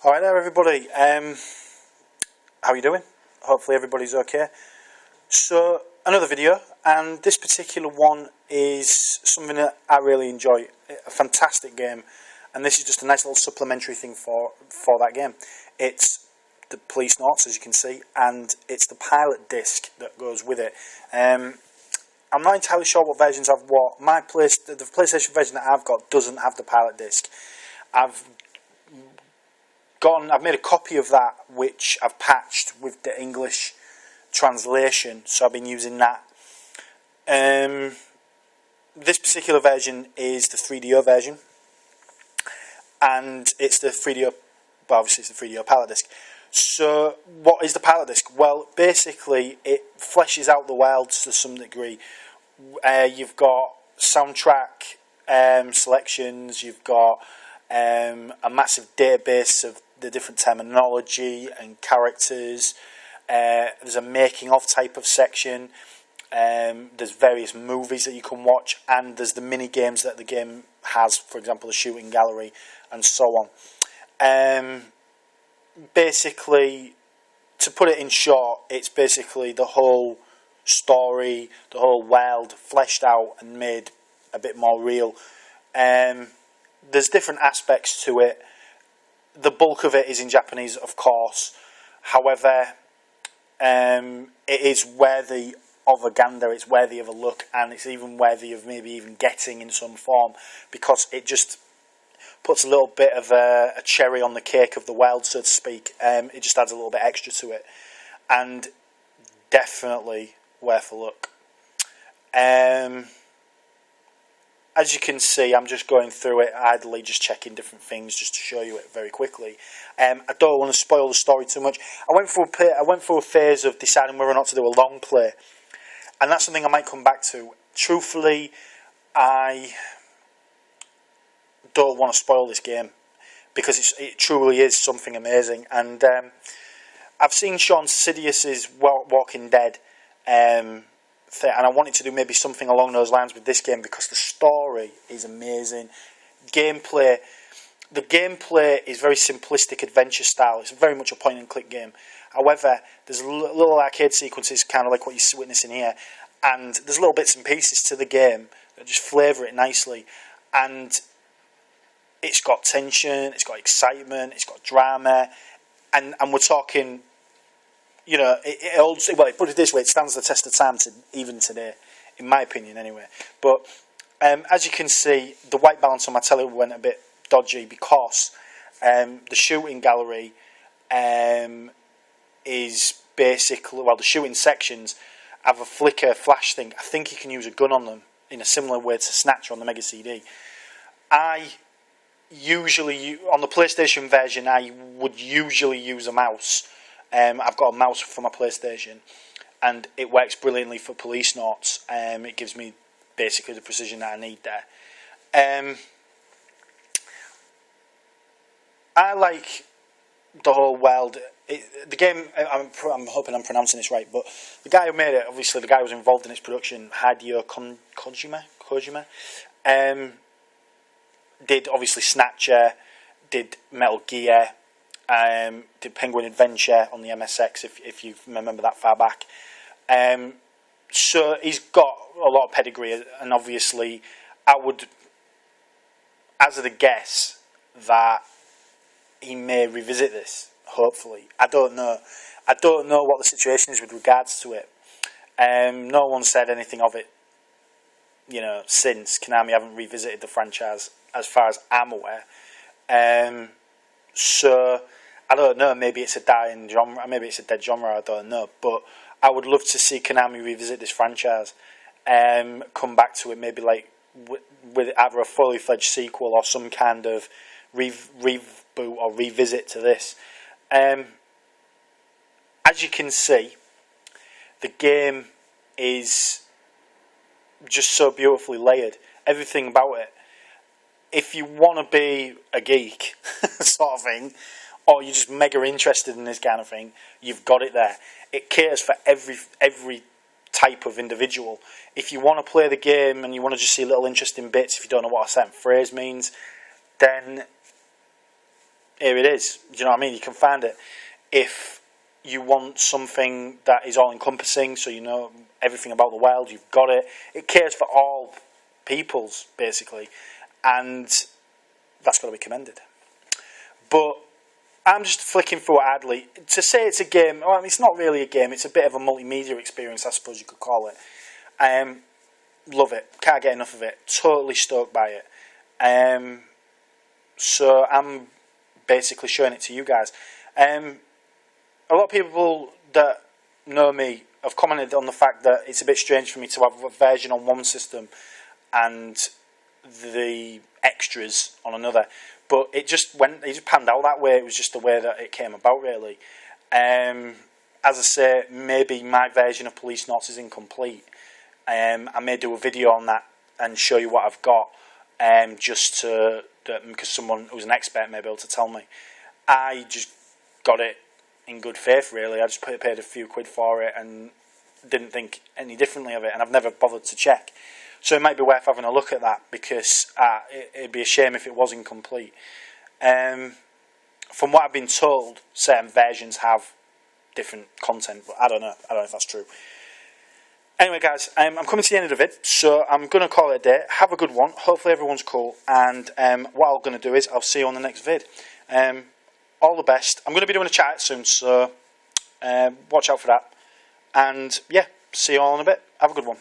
Alright there everybody, how are you doing? Hopefully everybody's okay. So, another video, and this particular one is something that I really enjoy. A fantastic game, and this is just a nice little supplementary thing for that game. It's the Policenauts, as you can see, and it's the pilot disc that goes with it. I'm not entirely sure what versions I've got. The PlayStation version that I've got doesn't have the pilot disc. I've made a copy of that which I've patched with the English translation, so I've been using that. This particular version is the 3DO version, and it's the 3DO, well, obviously it's the 3DO pilot disc. So what is the pilot disc? Well, basically it fleshes out the worlds to some degree. You've got soundtrack selections, you've got a massive database of the different terminology and characters. There's a making of type of section. There's various movies that you can watch, and there's the mini games that the game has, for example the shooting gallery and so on. Basically, to put it in short, it's basically the whole story, the whole world fleshed out and made a bit more real. There's different aspects to it. The bulk of it is in Japanese, of course. However, it is worthy of a gander, it's worthy of a look, and it's even worthy of maybe even getting in some form, because it just puts a little bit of a cherry on the cake of the world, so to speak. It just adds a little bit extra to it, and definitely worth a look. As you can see, I'm just going through it idly, just checking different things, just to show you it very quickly. I don't want to spoil the story too much. I went through a phase of deciding whether or not to do a long play, and that's something I might come back to. Truthfully, I don't want to spoil this game, because it truly is something amazing. And I've seen Sean Sidious's Walking Dead, and I wanted to do maybe something along those lines with this game, because the story is amazing. The gameplay is very simplistic adventure style. It's very much a point and click game. However, there's little arcade sequences, kind of like what you're witnessing here, and there's little bits and pieces to the game that just flavour it nicely. And it's got tension, it's got excitement, it's got drama, and we're talking, you know, put it this way, it stands the test of time even today, in my opinion anyway. But as you can see, the white balance on my telly went a bit dodgy, because the shooting gallery is basically, well, the shooting sections have a flicker flash thing. I think you can use a gun on them in a similar way to Snatcher on the Mega CD. I usually, on the PlayStation version, I would usually use a mouse. I've got a mouse for my PlayStation, and it works brilliantly for Policenauts. It gives me basically the precision that I need there. I like the whole world. The game, I'm hoping I'm pronouncing this right, but the guy who made it, obviously the guy who was involved in its production, Hideo Kojima, did obviously Snatcher, did Metal Gear, did Penguin Adventure on the MSX, if you remember that far back. So he's got a lot of pedigree, and obviously I would hazard a guess that he may revisit this, hopefully. I don't know what the situation is with regards to it. No one said anything of it, you know, since. Konami haven't revisited the franchise as far as I'm aware. So I don't know, maybe it's a dying genre, maybe it's a dead genre, I don't know, but I would love to see Konami revisit this franchise, come back to it, maybe like with either a fully fledged sequel or some kind of reboot or revisit to this. As you can see, the game is just so beautifully layered, everything about it. If you want to be a geek, sort of thing, or you're just mega interested in this kind of thing, you've got it there. It caters for every type of individual. If you want to play the game and you want to just see little interesting bits, if you don't know what a certain phrase means, then here it is. Do you know what I mean? You can find it. If you want something that is all-encompassing, so you know everything about the world, you've got it. It cares for all peoples, basically, and that's got to be commended. But I'm just flicking through it idly. To say it's a game, well, it's not really a game. It's a bit of a multimedia experience, I suppose you could call it. Love it. Can't get enough of it. Totally stoked by it. So I'm basically showing it to you guys. A lot of people that know me have commented on the fact that it's a bit strange for me to have a version on one system and the extras on another. But it just panned out that way. It was just the way that it came about, really. As I say, maybe my version of Policenauts is incomplete. I may do a video on that and show you what I've got, because someone who's an expert may be able to tell me. I just got it in good faith, really. I just paid a few quid for it and didn't think any differently of it, and I've never bothered to check. So it might be worth having a look at that, because it'd be a shame if it was incomplete. From what I've been told, certain versions have different content, but I don't know if that's true. Anyway, guys, I'm coming to the end of the vid, so I'm going to call it a day. Have a good one. Hopefully everyone's cool. And what I'm going to do is I'll see you on the next vid. All the best. I'm going to be doing a chat soon, so watch out for that. And, yeah, see you all in a bit. Have a good one.